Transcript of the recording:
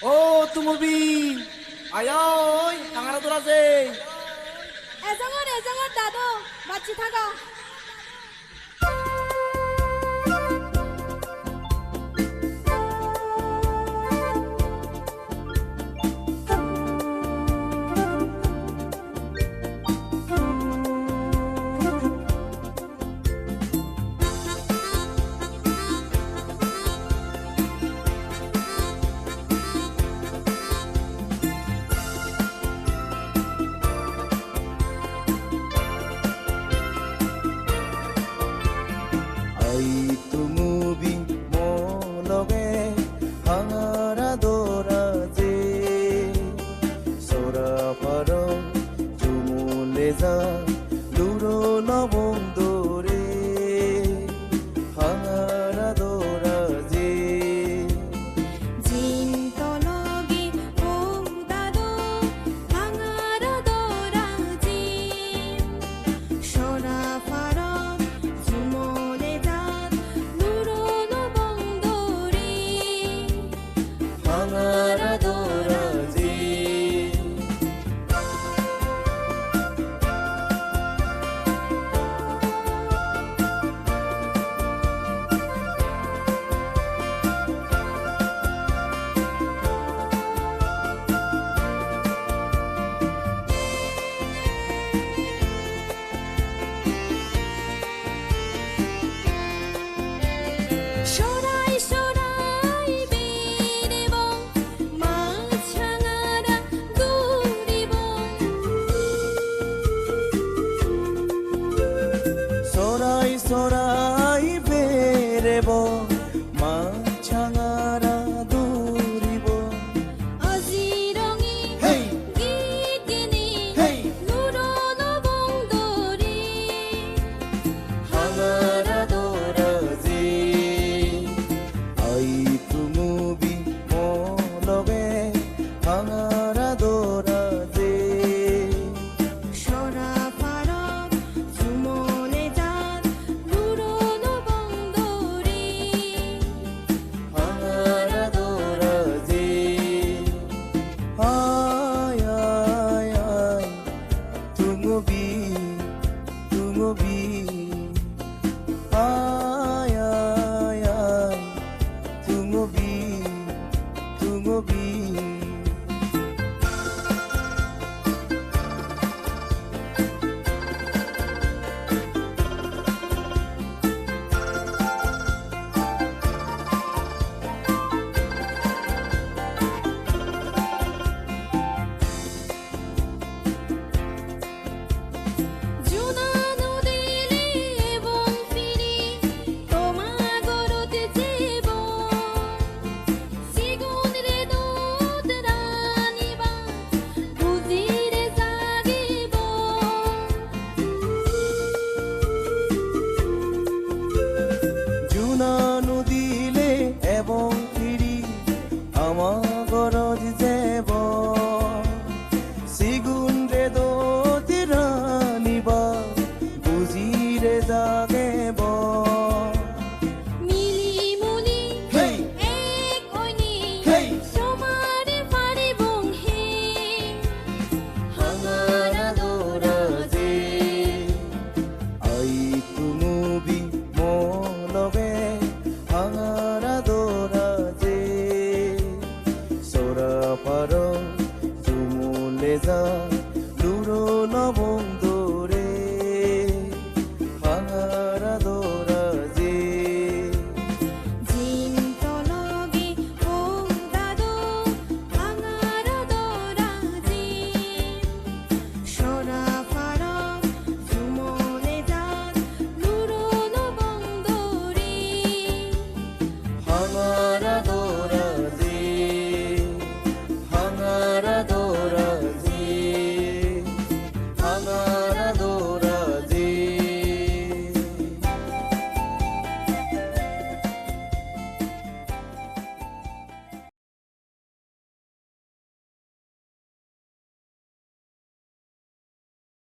ও তুমি আয় টাঙারা তোর আছে এজঙর দাদু বাচ্চি থাকা Ai tumubi mologe hangara dora je sora paro jumule ja luro lobong dore hangara dora je জিন তলগে ও দাদু ভাঙারা দোরা জি সরা ফারা ঝুমলে যাত নুরনো বন্দরে hangara dora je সরাই সরাই বেরেব মাছাঙারা দূরিব sorai sorai berebo ma